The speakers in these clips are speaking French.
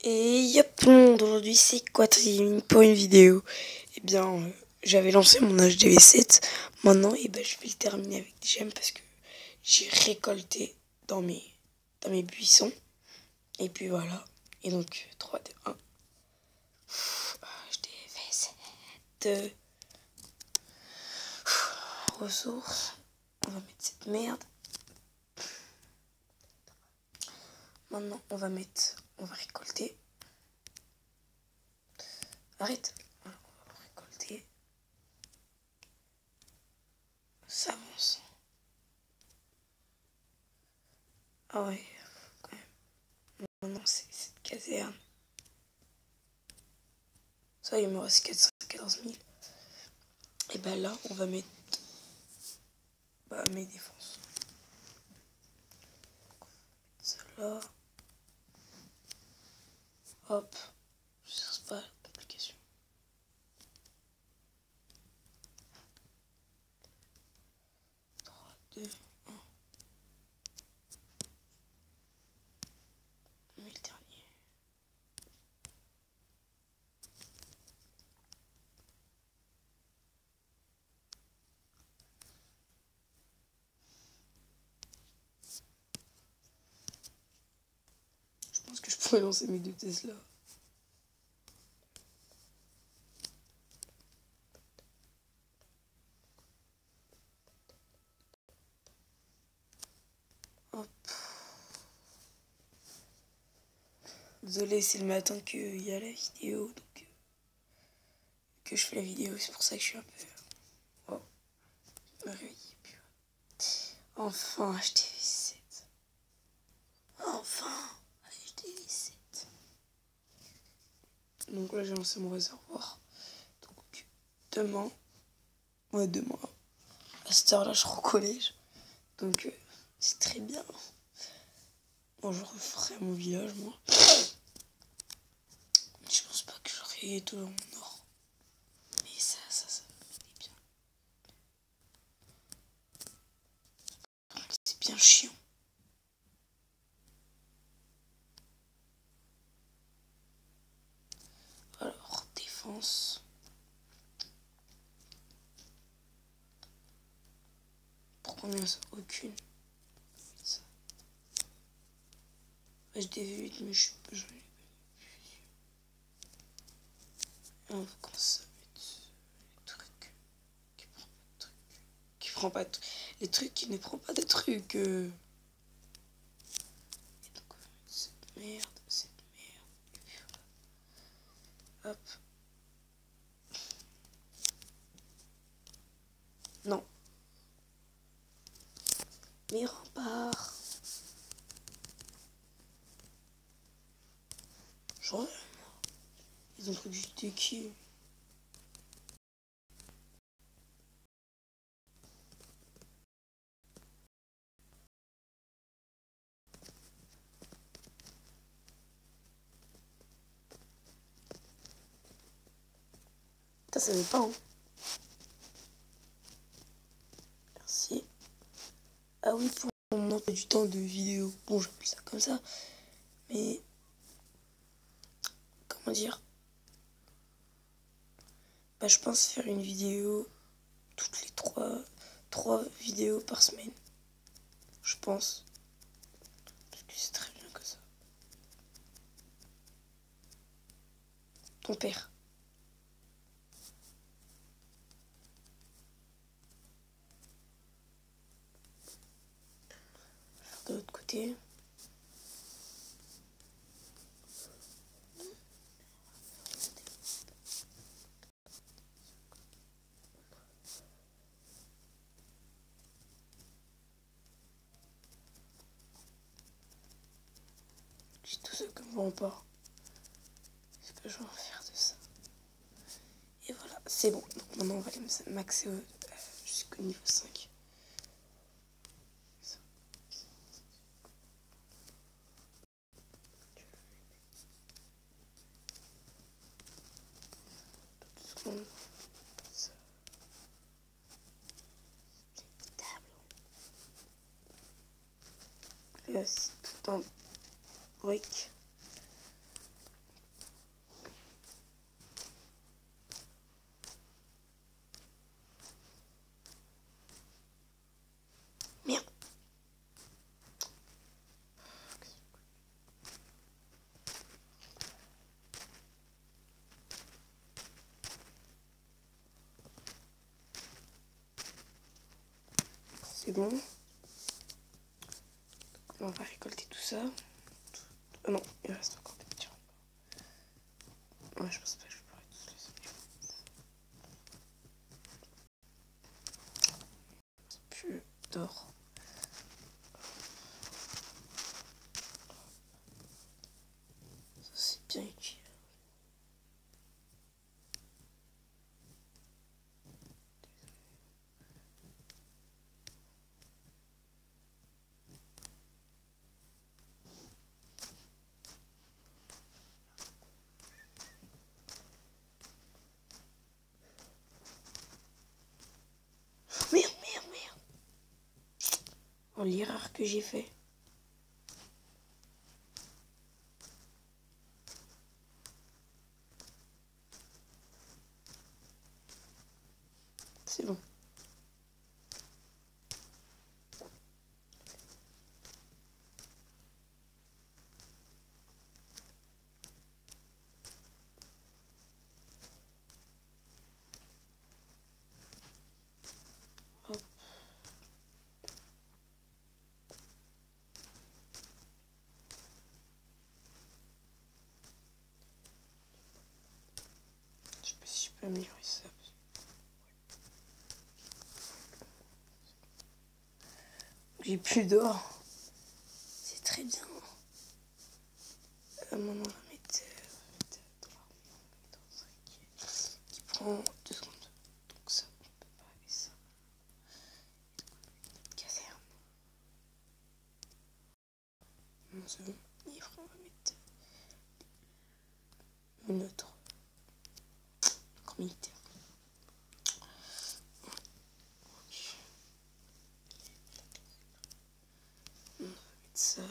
Et yop tout le monde, aujourd'hui c'est Quatrine pour une vidéo. Eh bien, j'avais lancé mon HDV7. Maintenant, je vais le terminer avec des gemmes parce que j'ai récolté dans mes buissons. Et puis voilà. Et donc, 3, 2, 1. HDV7. Ressources. On va mettre cette merde. Maintenant, on va récolter. Arrête. On va récolter. Ça avance. Ah ouais, quand même. Maintenant, c'est cette caserne. Ça, il me reste 414 000. Et bah là, on va mettre mes défenses. Celle-là. Hop. Je cherche pas la complication. Trois, deux, un. On met le dernier. Je pense que je pourrais lancer mes deux Tesla. Hop. Désolé, c'est le matin qu'il y a la vidéo, donc que je fais la vidéo, c'est pour ça que je suis un peu... Oh, je me réveille. Enfin, HDV7. Enfin, HDV7. Donc là, j'ai lancé mon réservoir. Donc, demain, à cette heure-là, je serai au collège. Donc, c'est très bien. Bon, je referai mon village, moi. Je pense pas que j'aurai tout mon or. Mais ça est bien. C'est bien chiant. Alors, défense. Pour combien ça? Aucune. Ça. HDV8, mais je suis pas joli. On va commencer à mettre les trucs qui prend pas de trucs. Les trucs qui ne prend pas de trucs. Et donc on va mettre cette merde. Et puis voilà. Hop. Non. Mes remparts. Genre, ils ont cru que j'étais qui? Ça savait pas, hein. Merci. Ah oui, pour mon emploi du temps de vidéo. Bon, j'appelle ça comme ça. Mais, comment dire? Je pense faire une vidéo toutes les trois vidéos par semaine. Je pense. Parce que c'est très bien que ça. Ton père. De l'autre côté. J'ai tout ça comme rempart. Qu'est-ce que je vais en faire de ça? Et voilà, c'est bon. Donc maintenant on va aller maxer jusqu'au niveau 5. Là, c'est tout en briques. c'est bon. On va récolter tout ça. Oh non, il reste encore des petits rondins. Ouais, je pense pas que je pourrais tous les autres. Plus d'or. Ça c'est bien utile. Merde. Oh, l'erreur que j'ai fait. C'est bon. Hop. Je sais pas si je peux améliorer ça. J'ai plus d'or. C'est très bien. Maintenant, on va mettre qui prend 2 secondes. Donc ça, on peut pas. Et ça. Caserne. Non, c'est bon. Et après, on va mettre une autre. Encore militaire. On va mettre ça.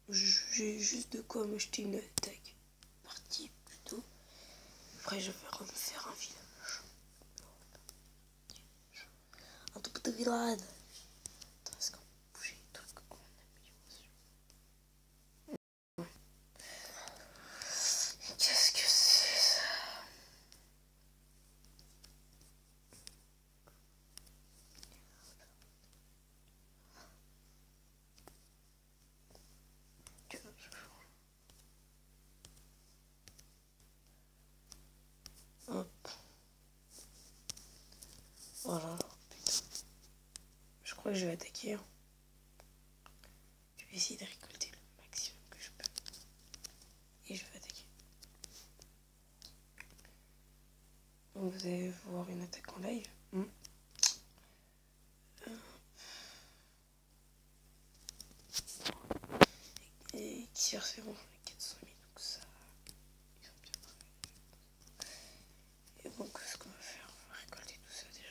J'ai juste de quoi m'acheter une attaque partie plutôt. Après je vais refaire un village. Un tout petit village. Attends, est-ce qu'on peut bouger les trucs en amélioration? Ouais. Qu'est-ce que c'est ça? Hop. Voilà. Putain. Je crois que je vais attaquer. Hein. Je vais essayer de récolter le maximum que je peux. Et je vais attaquer. Donc vous allez voir une attaque en live. Et qui c'est bon, les 400 000, donc ça, ils ont bien travaillé. Et donc ce qu'on va faire, on va récolter tout ça déjà.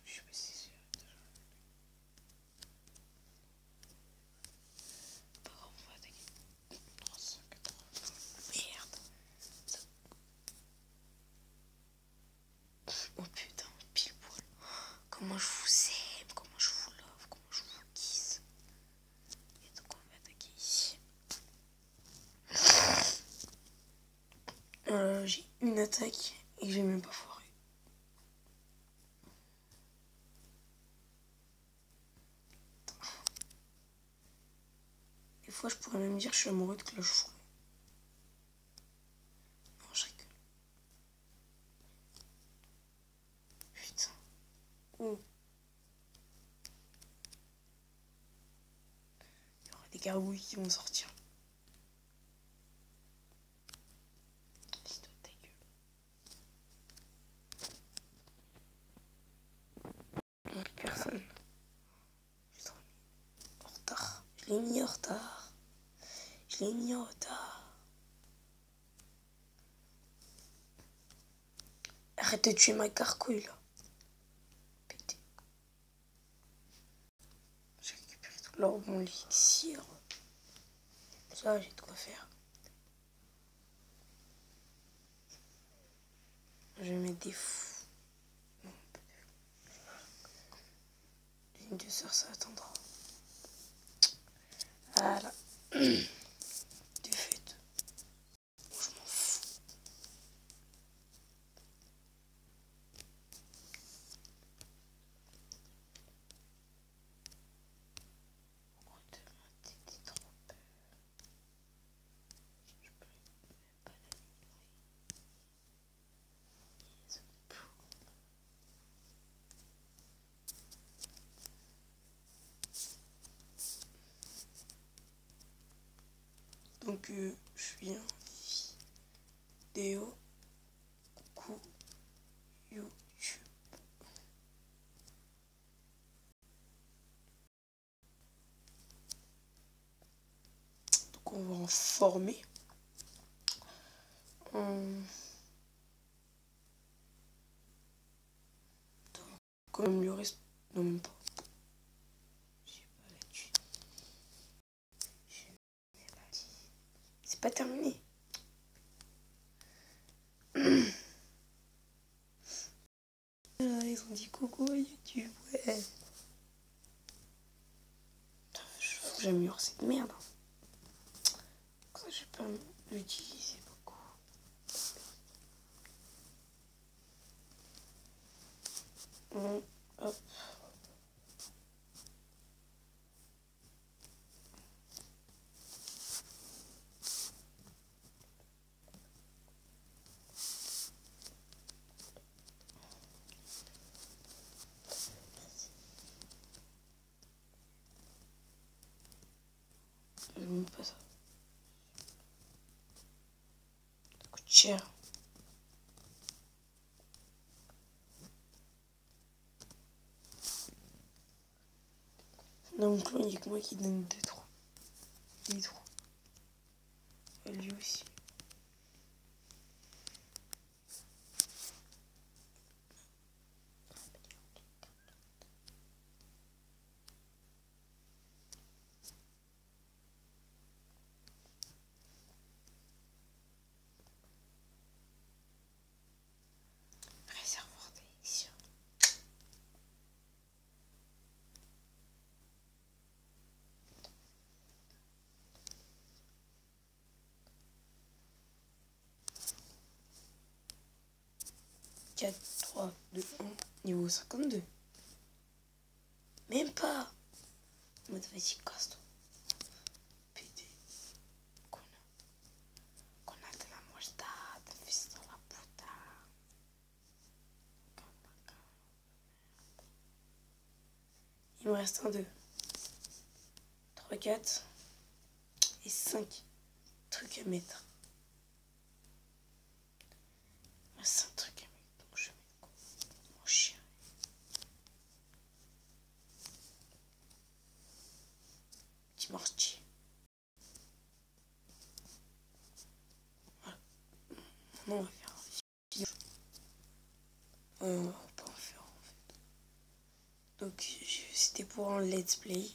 Je sais pas si c'est déjà. Pas grave, on va attaquer. 380. Merde. Ça... Oh putain, pile poil. Comment je vous aime, comment je vous love, comment je vous kiss. Et donc on va attaquer ici. J'ai une attaque et j'ai même pas foiré. Des fois je pourrais même dire que je suis amoureux de Cloche Fou. Non, je rigole. Putain. Oh. Il y aura des gargouilles qui vont sortir. Ta gueule. Personne. Je l'ai mis en retard. Je l'ai mis en retard. Je l'ai mis en retard. Arrête de tuer ma carcouille là. Pété. J'ai récupéré tout l'or, mon élixir. Ça, j'ai de quoi faire. Je vais mettre des fous. Non, pas de fous. Une 2 heures, ça attendra. Voilà. Défaite. Bon, je m'en fous. que je suis en vidéo. Coucou YouTube. Donc on va en former. Quand même le reste. Non, même pas. C'est pas terminé. Ils ont dit coucou à YouTube, ouais. Faut que j'améliore cette merde. Ça, je vais pas l'utiliser beaucoup. Hop. Même pas ça. Ça coûte cher. Donc là, il n'y a que moi qui donne 2-3. Il est 3. Et lui aussi. Réservoir d'élection. Quatre, 3, 2, 1, niveau 52. Même pas. Mode vas-y, casse-toi. Pédé. Qu'on a de la moustache, fils de la puta. Il me reste un 2, 3, 4 et 5 trucs à mettre. Il me reste 5 trucs à mettre. Donc je vais mettre quoi? Mon chien. Petit mortier. Voilà. Maintenant on va faire un vidéo. On va pas en faire en fait. Donc c'était pour un let's play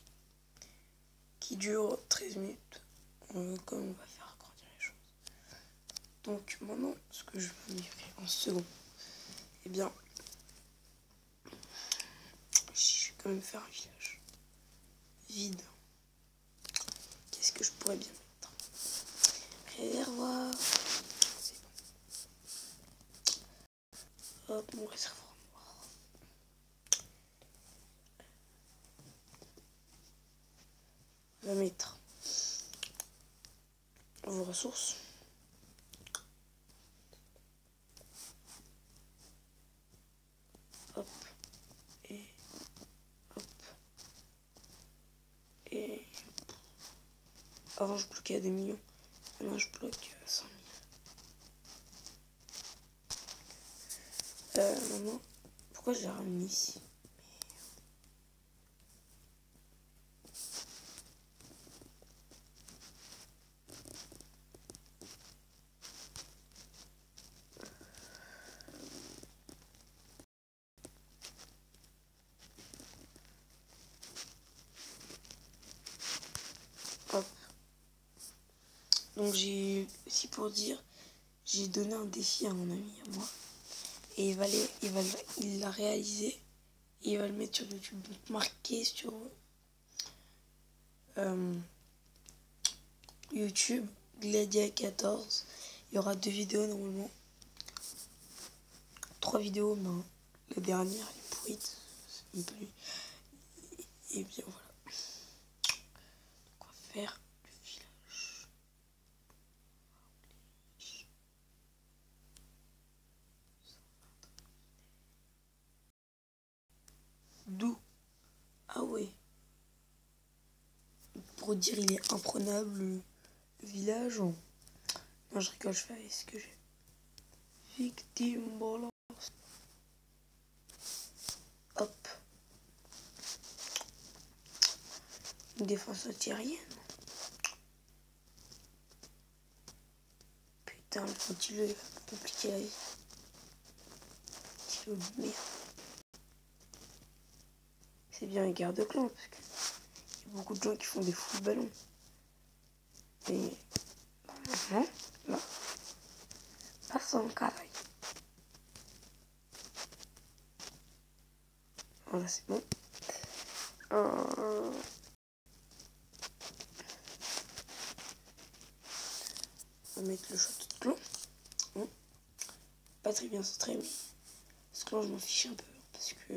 qui dure 13 minutes. Comme on va faire agrandir les choses. Donc maintenant, ce que je vais améliorer en second, eh bien, je vais quand même faire un village vide. Qu'est-ce que je pourrais bien mettre? Réservoir. C'est bon. Hop, mon réservoir noir. On va mettre vos ressources. Hop. Et hop. Et avant je bloquais à 2 millions. Maintenant je bloque à 100 000. Maintenant, pourquoi je l'ai ramené ici? Hop. Donc j'ai aussi pour dire, j'ai donné un défi à mon ami à moi. Et il l'a réalisé. Et il va le mettre sur YouTube. Donc marqué sur YouTube, Gladia14. Il y aura 2 vidéos normalement. 3 vidéos, mais la dernière elle est pourrite. C'est un peu lui. Et bien voilà. Donc on va faire le village. D'où? Ah ouais. Pour dire il est imprenable. village. Non, je rigole, je fais avec ce que j'ai. Victime, voilà. Hop. Une défense antiaérienne. Putain, le ventilo, il va compliquer la vie. Ventilo de merde. C'est bien les gardes de clan parce que y a beaucoup de gens qui font des fous ballons. Et normalement, là, pas sans cavaille. Voilà, c'est bon. On va mettre le château de clan. Bon. Pas très bien centré, mais ce clan, je m'en fiche un peu. Parce que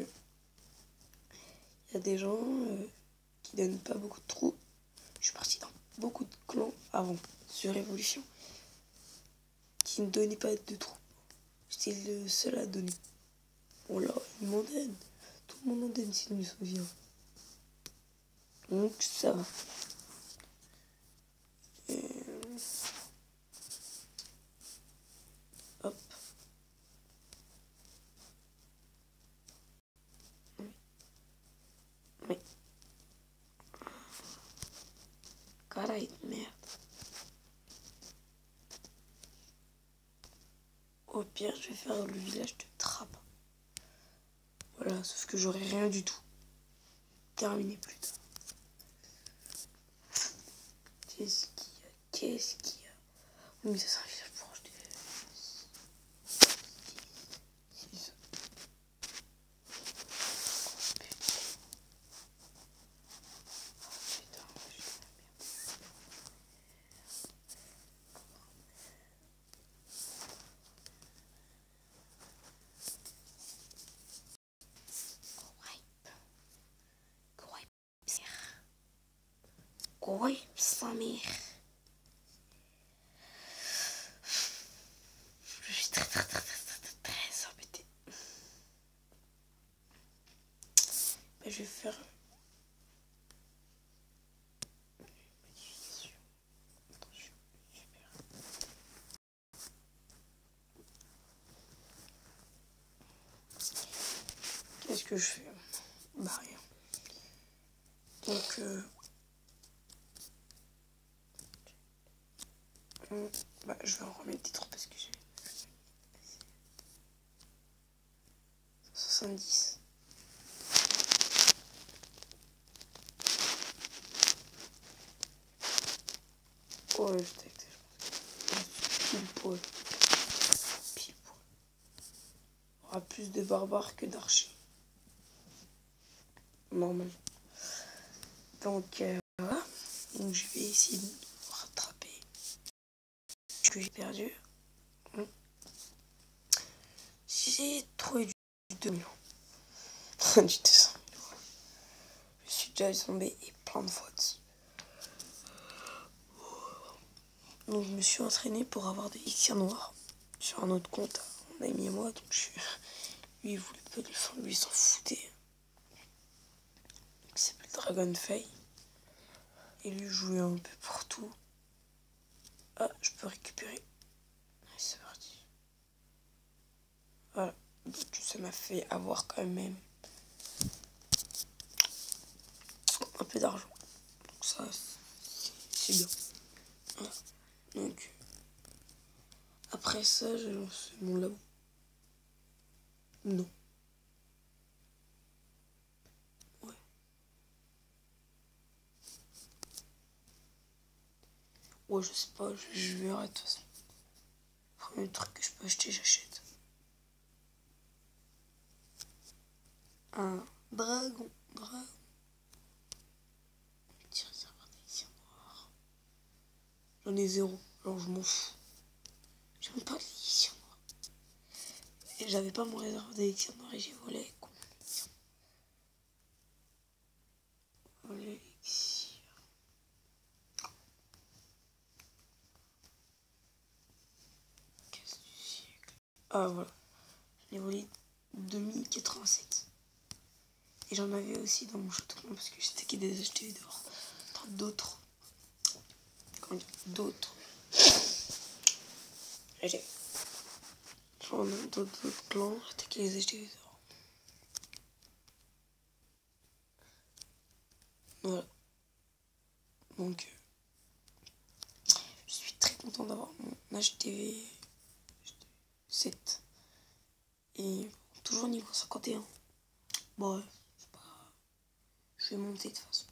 il y a des gens qui donnent pas beaucoup de trous. Je suis partie dans beaucoup de clans avant, sur Révolution, qui ne donnaient pas de trous. J'étais le seul à donner. Bon là, ils m'en donnent. Tout le monde en donne, si je me souviens. Donc ça va. Hop. Oui. Caray de merde. Au pire, je vais faire le village de Trappe. Voilà, sauf que j'aurai rien du tout. Terminé plus tard. Qu'est-ce qu'il y a Oui, mais ça c'est un village pour acheter. Oui, sa mère. Je suis très embêtée. Ben, je vais faire une modification. Attention, super. Qu'est-ce que je fais? Bah rien. Donc bah, je vais en remettre des trous parce que j'ai 70. Oh, je t'ai pile poil. Pile poil. Il y aura plus de barbares que d'archers. Normal. Donc voilà. Donc je vais essayer de rattraper ce que j'ai perdu. J'ai trouvé du 2 millions. Du dessin. Je suis déjà tombé et plein de fautes. Donc je me suis entraîné pour avoir des élixirs noirs sur un autre compte, mon ami et moi. Donc lui il voulait pas de le faire, lui il s'en foutait. Il s'appelle Dragonfey. Et lui jouait un peu pour tout. Ah, je peux récupérer. Allez, c'est parti. Voilà. Donc ça m'a fait avoir quand même un peu d'argent. Donc ça, c'est bien. Voilà. Donc après ça, j'ai lancé mon labo. Non. Ouais. Ouais, je sais pas, je verrai de toute façon. Premier truc que je peux acheter, j'achète. Un dragon. Petit réservoir d'élixir noir. J'en ai 0, alors je m'en fous. J'aime pas l'élixir noir. Et j'avais pas mon réservoir d'élixir noir et j'ai volé. L'élixir. Caisse du siècle. Ah voilà. J'en ai volé 2087. Et j'en avais aussi dans mon château parce que j'étais qui des achetés dehors. D'autres. d'autres. J'en ai d'autres clans. Attaquer les HDV. Voilà. Donc, je suis très content d'avoir mon HDV 7. Et toujours niveau 51. Bon, ouais, je vais monter de toute façon.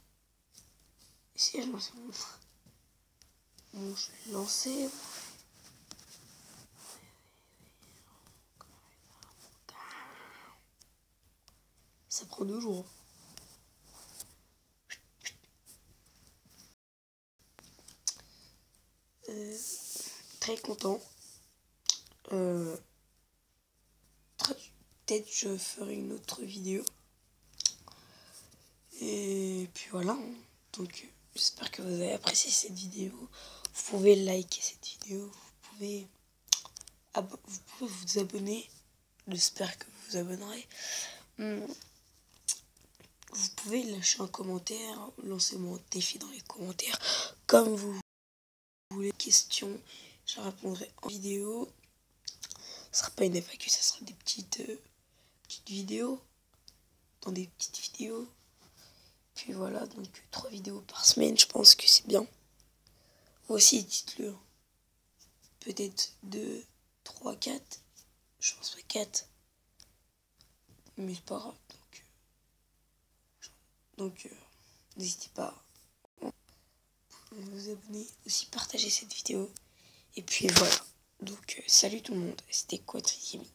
Et si je lance bon, je vais lancer. Ça prend 2 jours. Très content. Peut-être je ferai une autre vidéo. Et puis voilà. Donc j'espère que vous avez apprécié cette vidéo. Vous pouvez liker cette vidéo. Vous pouvez vous abonner. J'espère que vous vous abonnerez. Vous pouvez lâcher un commentaire. Lancez-moi un défi dans les commentaires. Comme vous voulez. Questions, je répondrai en vidéo. Ce sera pas une FAQ, ça sera des petites vidéos. Dans des petites vidéos. Puis voilà, donc 3 vidéos par semaine, je pense que c'est bien. Vous aussi, dites-le. Peut-être 2, 3, 4. Je pense pas 4. Mais c'est pas grave. Donc n'hésitez pas à vous abonner. Aussi partager cette vidéo. Et puis voilà. Donc salut tout le monde. C'était Quatrième.